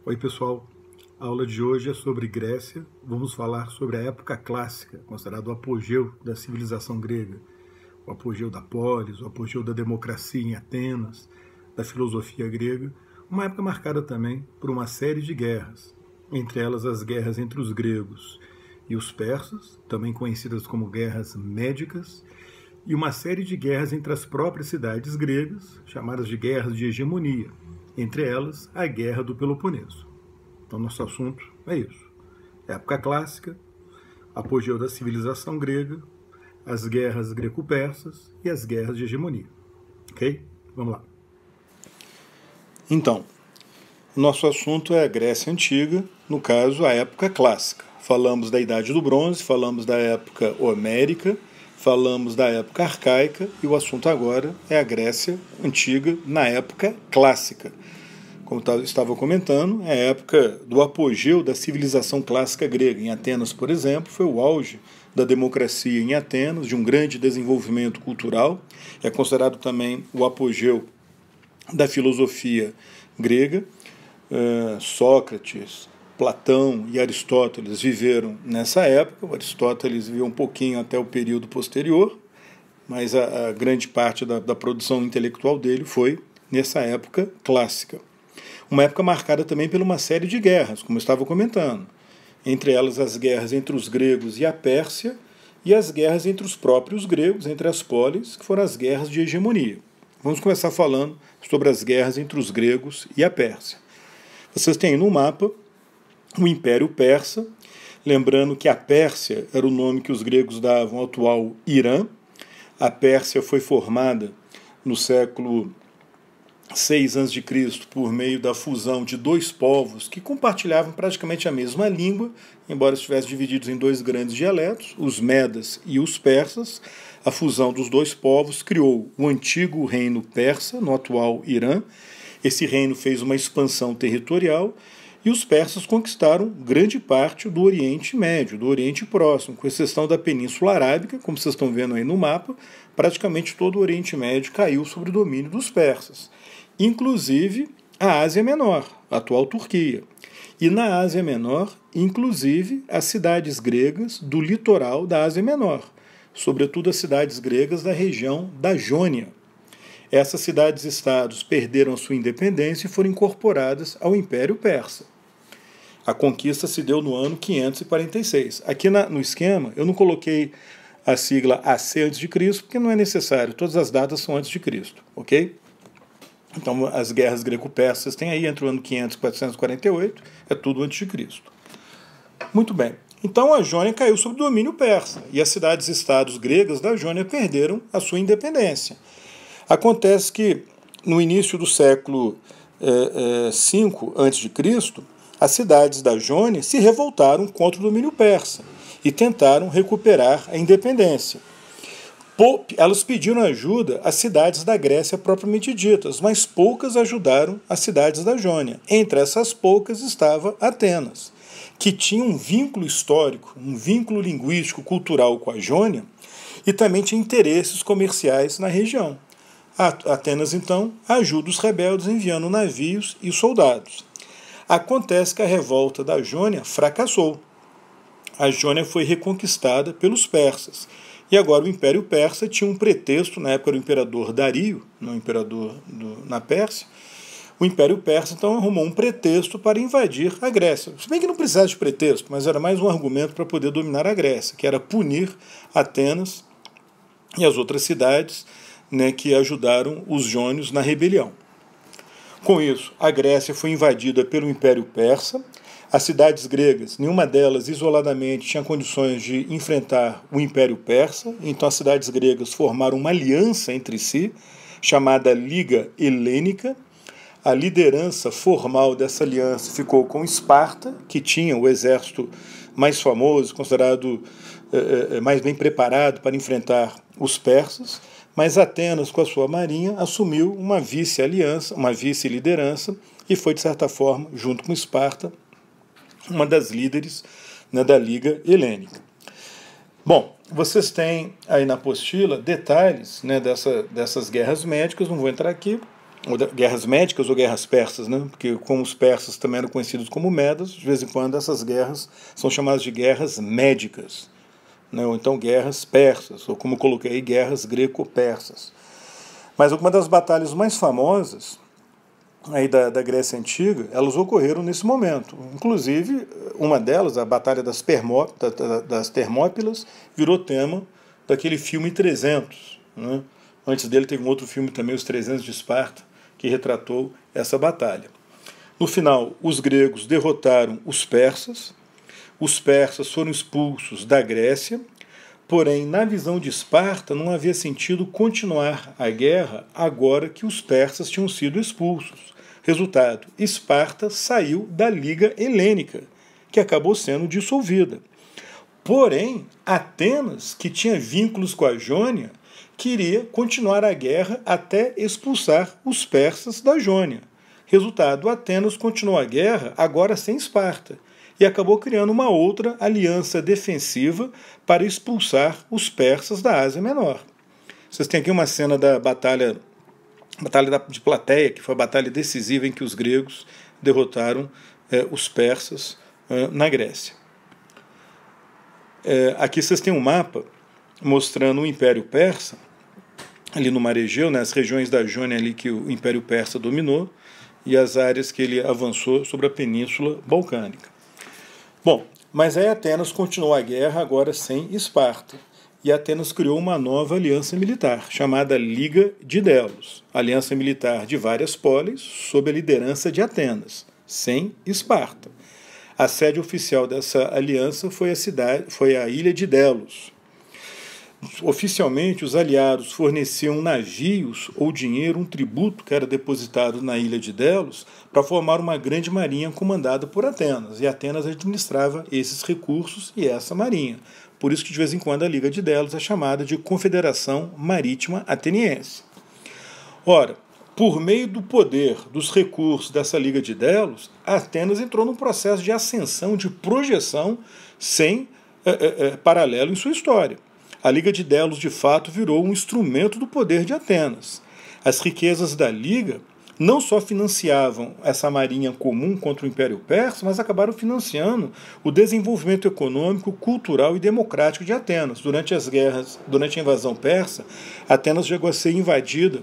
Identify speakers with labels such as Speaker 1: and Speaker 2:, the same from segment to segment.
Speaker 1: Oi pessoal, a aula de hoje é sobre Grécia. Vamos falar sobre a época clássica, considerado o apogeu da civilização grega, o apogeu da polis, o apogeu da democracia em Atenas, da filosofia grega, uma época marcada também por uma série de guerras, entre elas as guerras entre os gregos e os persas, também conhecidas como guerras médicas, e uma série de guerras entre as próprias cidades gregas, chamadas de guerras de hegemonia, entre elas a Guerra do Peloponeso. Então, nosso assunto é isso. Época clássica, apogeu da civilização grega, as guerras greco-persas e as guerras de hegemonia. Ok? Vamos lá. Então, nosso assunto é a Grécia Antiga, no caso, a época clássica. Falamos da Idade do Bronze, falamos da época homérica, falamos da época arcaica e o assunto agora é a Grécia Antiga na época clássica. Como eu estava comentando, é a época do apogeu da civilização clássica grega. Em Atenas, por exemplo, foi o auge da democracia em Atenas, de um grande desenvolvimento cultural. É considerado também o apogeu da filosofia grega. Sócrates, Platão e Aristóteles viveram nessa época. O Aristóteles viveu um pouquinho até o período posterior, mas a grande parte da produção intelectual dele foi nessa época clássica. Uma época marcada também por uma série de guerras, como eu estava comentando. Entre elas as guerras entre os gregos e a Pérsia, e as guerras entre os próprios gregos, entre as polis, que foram as guerras de hegemonia. Vamos começar falando sobre as guerras entre os gregos e a Pérsia. Vocês têm aí no mapa o Império Persa, lembrando que a Pérsia era o nome que os gregos davam ao atual Irã. A Pérsia foi formada no século 6 a.C. por meio da fusão de dois povos que compartilhavam praticamente a mesma língua, embora estivessem divididos em dois grandes dialetos, os medas e os persas. A fusão dos dois povos criou o antigo reino persa, no atual Irã. Esse reino fez uma expansão territorial e os persas conquistaram grande parte do Oriente Médio, do Oriente Próximo, com exceção da Península Arábica, como vocês estão vendo aí no mapa. Praticamente todo o Oriente Médio caiu sob o domínio dos persas, inclusive a Ásia Menor, a atual Turquia. E na Ásia Menor, inclusive as cidades gregas do litoral da Ásia Menor, sobretudo as cidades gregas da região da Jônia. Essas cidades-estados perderam a sua independência e foram incorporadas ao Império Persa. A conquista se deu no ano 546. Aqui no esquema eu não coloquei a sigla AC antes de Cristo, porque não é necessário, todas as datas são antes de Cristo, ok? Então, as guerras greco-persas têm aí entre o ano 500 e 448, é tudo antes de Cristo. Muito bem. Então, a Jônia caiu sob domínio persa, e as cidades-estados gregas da Jônia perderam a sua independência. Acontece que, no início do século V a.C., as cidades da Jônia se revoltaram contra o domínio persa e tentaram recuperar a independência. Elas pediram ajuda às cidades da Grécia propriamente ditas, mas poucas ajudaram as cidades da Jônia. Entre essas poucas estava Atenas, que tinha um vínculo histórico, um vínculo linguístico, cultural com a Jônia, e também tinha interesses comerciais na região. Atenas, então, ajuda os rebeldes enviando navios e soldados. Acontece que a revolta da Jônia fracassou. A Jônia foi reconquistada pelos persas. E agora o Império Persa tinha um pretexto, na época do imperador Dario, não imperador na Pérsia. O Império Persa, então, arrumou um pretexto para invadir a Grécia. Se bem que não precisava de pretexto, mas era mais um argumento para poder dominar a Grécia, que era punir Atenas e as outras cidades, né, que ajudaram os jônios na rebelião. Com isso, a Grécia foi invadida pelo Império Persa. As cidades gregas, nenhuma delas isoladamente tinha condições de enfrentar o Império Persa, então as cidades gregas formaram uma aliança entre si, chamada Liga Helênica. A liderança formal dessa aliança ficou com Esparta, que tinha o exército mais famoso, considerado mais bem preparado para enfrentar os persas, mas Atenas, com a sua marinha, assumiu uma vice-aliança, uma vice-liderança, e foi, de certa forma, junto com Esparta, uma das líderes, né, da Liga Helênica. Bom, vocês têm aí na apostila detalhes, né, dessas guerras médicas, não vou entrar aqui, guerras médicas ou guerras persas, né? Porque como os persas também eram conhecidos como medas, de vez em quando essas guerras são chamadas de guerras médicas, né? Ou então guerras persas, ou como eu coloquei aí, guerras greco-persas. Mas uma das batalhas mais famosas aí da Grécia Antiga, elas ocorreram nesse momento. Inclusive, uma delas, a Batalha das Termópilas, virou tema daquele filme 300, né? Antes dele teve um outro filme também, Os 300 de Esparta, que retratou essa batalha. No final, os gregos derrotaram os persas foram expulsos da Grécia, porém, na visão de Esparta, não havia sentido continuar a guerra agora que os persas tinham sido expulsos. Resultado, Esparta saiu da Liga Helênica, que acabou sendo dissolvida. Porém, Atenas, que tinha vínculos com a Jônia, queria continuar a guerra até expulsar os persas da Jônia. Resultado, Atenas continuou a guerra, agora sem Esparta, e acabou criando uma outra aliança defensiva para expulsar os persas da Ásia Menor. Vocês têm aqui uma cena da batalha de Plateia, que foi a batalha decisiva em que os gregos derrotaram os persas na Grécia. Aqui vocês têm um mapa mostrando o Império Persa, ali no Mar Egeu, né, as regiões da Jônia ali que o Império Persa dominou e as áreas que ele avançou sobre a Península Balcânica. Bom, mas aí Atenas continuou a guerra agora sem Esparta. E Atenas criou uma nova aliança militar, chamada Liga de Delos, aliança militar de várias polis, sob a liderança de Atenas, sem Esparta. A sede oficial dessa aliança foi a ilha de Delos. Oficialmente, os aliados forneciam navios ou dinheiro, um tributo que era depositado na ilha de Delos, para formar uma grande marinha comandada por Atenas. E Atenas administrava esses recursos e essa marinha. Por isso que, de vez em quando, a Liga de Delos é chamada de Confederação Marítima Ateniense. Ora, por meio do poder, dos recursos dessa Liga de Delos, Atenas entrou num processo de ascensão, de projeção sem paralelo em sua história. A Liga de Delos, de fato, virou um instrumento do poder de Atenas. As riquezas da Liga não só financiavam essa marinha comum contra o Império Persa, mas acabaram financiando o desenvolvimento econômico, cultural e democrático de Atenas. Durante as guerras, durante a invasão persa, Atenas chegou a ser invadida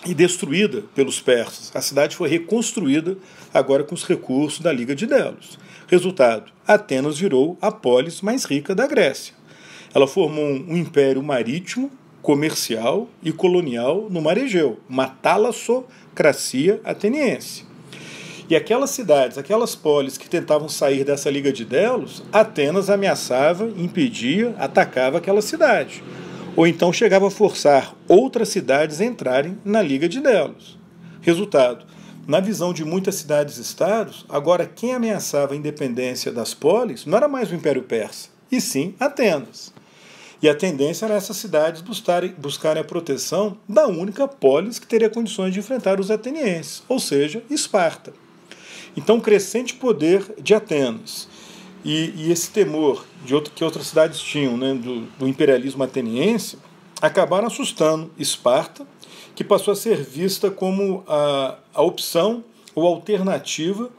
Speaker 1: e destruída pelos persas. A cidade foi reconstruída agora com os recursos da Liga de Delos. Resultado, Atenas virou a polis mais rica da Grécia. Ela formou um império marítimo, comercial e colonial no Mar Egeu, uma talassocracia ateniense. E aquelas cidades, aquelas polis que tentavam sair dessa Liga de Delos, Atenas ameaçava, impedia, atacava aquela cidade. Ou então chegava a forçar outras cidades a entrarem na Liga de Delos. Resultado, na visão de muitas cidades-estados, agora quem ameaçava a independência das polis não era mais o Império Persa, e sim Atenas. E a tendência era essas cidades buscarem a proteção da única polis que teria condições de enfrentar os atenienses, ou seja, Esparta. Então, o crescente poder de Atenas e esse temor que outras cidades tinham, né, do imperialismo ateniense, acabaram assustando Esparta, que passou a ser vista como a opção ou alternativa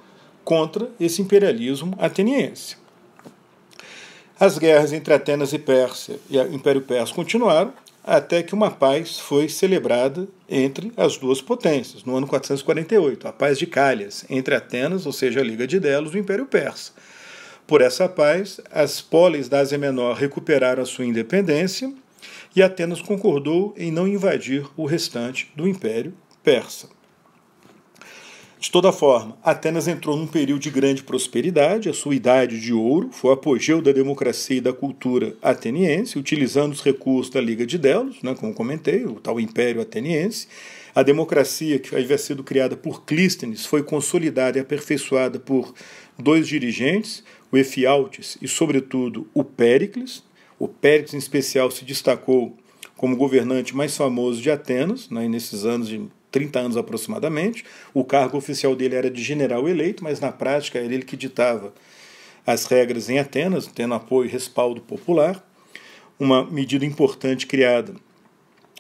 Speaker 1: contra esse imperialismo ateniense. As guerras entre Atenas e Pérsia e o Império Persa continuaram, até que uma paz foi celebrada entre as duas potências, no ano 448, a Paz de Calhas, entre Atenas, ou seja, a Liga de Delos, e o Império Persa. Por essa paz, as polis da Ásia Menor recuperaram a sua independência e Atenas concordou em não invadir o restante do Império Persa. De toda forma, Atenas entrou num período de grande prosperidade, a sua idade de ouro foi o apogeu da democracia e da cultura ateniense, utilizando os recursos da Liga de Delos, né, como comentei, o tal Império Ateniense. A democracia, que havia sido criada por Clístenes, foi consolidada e aperfeiçoada por dois dirigentes, o Efialtes e, sobretudo, o Péricles. O Péricles, em especial, se destacou como governante mais famoso de Atenas, né, nesses anos de 30 anos aproximadamente. O cargo oficial dele era de general eleito, mas na prática era ele que ditava as regras em Atenas, tendo apoio e respaldo popular. Uma medida importante criada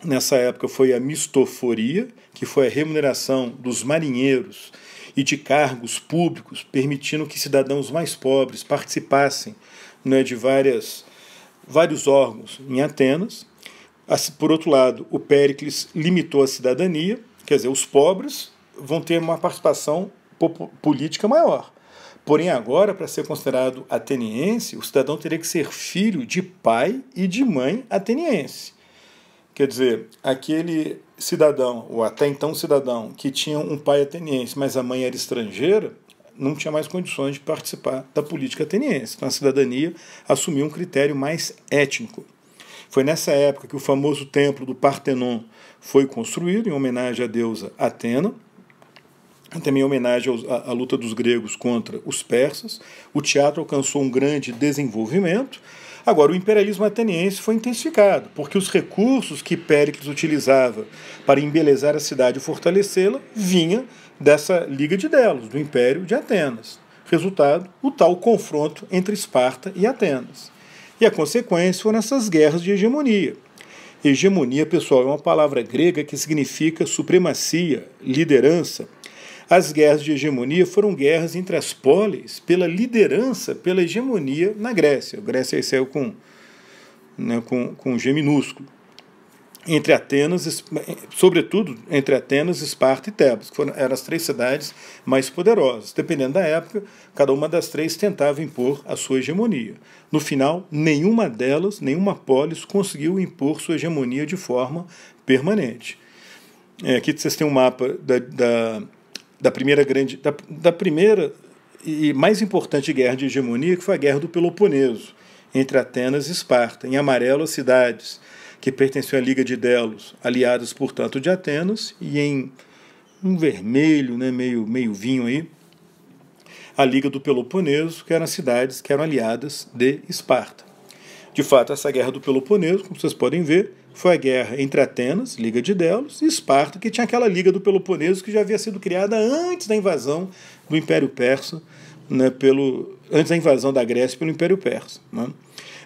Speaker 1: nessa época foi a mistoforia, que foi a remuneração dos marinheiros e de cargos públicos, permitindo que cidadãos mais pobres participassem, né, de vários órgãos em Atenas. Por outro lado, o Péricles limitou a cidadania, quer dizer, os pobres vão ter uma participação política maior. Porém, agora, para ser considerado ateniense, o cidadão teria que ser filho de pai e de mãe ateniense. Quer dizer, aquele cidadão, ou até então cidadão, que tinha um pai ateniense, mas a mãe era estrangeira, não tinha mais condições de participar da política ateniense. Então a cidadania assumiu um critério mais étnico. Foi nessa época que o famoso templo do Partenon foi construído, em homenagem à deusa Atena, também em homenagem à luta dos gregos contra os persas. O teatro alcançou um grande desenvolvimento. Agora, o imperialismo ateniense foi intensificado, porque os recursos que Péricles utilizava para embelezar a cidade e fortalecê-la vinha dessa Liga de Delos, do Império de Atenas. Resultado, o tal confronto entre Esparta e Atenas. E a consequência foram essas guerras de hegemonia. Hegemonia, pessoal, é uma palavra grega que significa supremacia, liderança. As guerras de hegemonia foram guerras entre as polis pela liderança, pela hegemonia na Grécia. A Grécia aí saiu com G minúsculo. Entre Atenas, sobretudo entre Atenas, Esparta e Tebas, que eram as três cidades mais poderosas. Dependendo da época, cada uma das três tentava impor a sua hegemonia. No final, nenhuma delas, nenhuma polis, conseguiu impor sua hegemonia de permanente. Aqui vocês têm um mapa da primeira e mais importante guerra de hegemonia, que foi a Guerra do Peloponeso, entre Atenas e Esparta. Em amarelo, as cidades que pertenciam à Liga de Delos, aliadas, portanto, de Atenas, e em um vermelho, né, meio vinho aí, a Liga do Peloponeso, que eram as cidades que eram aliadas de Esparta. De fato, essa Guerra do Peloponeso, como vocês podem ver, foi a guerra entre Atenas, Liga de Delos, e Esparta, que tinha aquela Liga do Peloponeso que já havia sido criada antes da invasão do Império Persa, né, antes da invasão da Grécia pelo Império Persa. Né?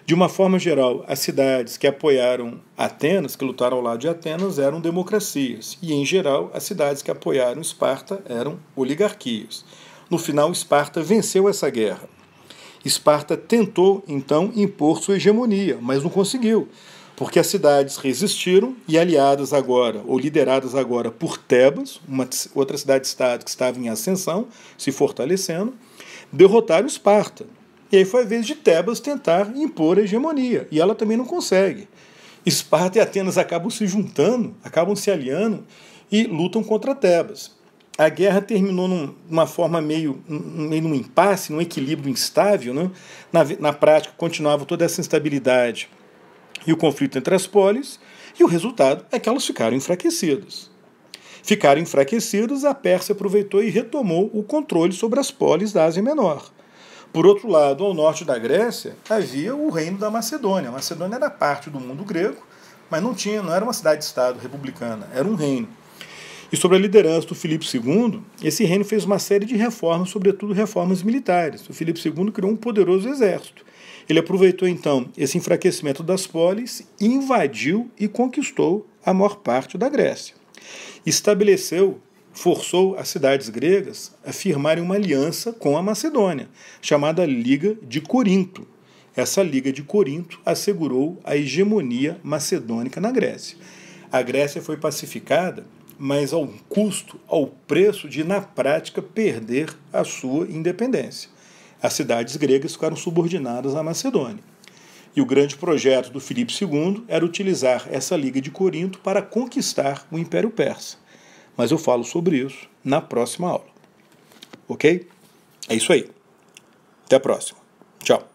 Speaker 1: De uma forma geral, as cidades que apoiaram Atenas, que lutaram ao lado de Atenas, eram democracias. E, em geral, as cidades que apoiaram Esparta eram oligarquias. No final, Esparta venceu essa guerra. Esparta tentou, então, impor sua hegemonia, mas não conseguiu, porque as cidades resistiram e, aliadas agora, ou lideradas agora por Tebas, uma outra cidade-estado que estava em ascensão, se fortalecendo, derrotaram Esparta. E aí foi a vez de Tebas tentar impor a hegemonia, e ela também não consegue. Esparta e Atenas acabam se juntando, acabam se aliando e lutam contra Tebas. A guerra terminou numa forma meio num impasse, num equilíbrio instável. Né? Na prática, continuava toda essa instabilidade e o conflito entre as polis, e o resultado é que elas ficaram enfraquecidas. Ficaram enfraquecidas, a Pérsia aproveitou e retomou o controle sobre as polis da Ásia Menor. Por outro lado, ao norte da Grécia, havia o reino da Macedônia. A Macedônia era parte do mundo grego, mas não era uma cidade-estado republicana, era um reino. E sobre a liderança do Filipe II, esse reino fez uma série de reformas, sobretudo reformas militares. O Filipe II criou um poderoso exército. Ele aproveitou, então, esse enfraquecimento das polis, invadiu e conquistou a maior parte da Grécia. Forçou as cidades gregas a firmarem uma aliança com a Macedônia, chamada Liga de Corinto. Essa Liga de Corinto assegurou a hegemonia macedônica na Grécia. A Grécia foi pacificada, mas ao custo, ao preço de, na prática, perder a sua independência. As cidades gregas ficaram subordinadas à Macedônia. E o grande projeto do Filipe II era utilizar essa Liga de Corinto para conquistar o Império Persa. Mas eu falo sobre isso na próxima aula. Ok? É isso aí. Até a próxima. Tchau.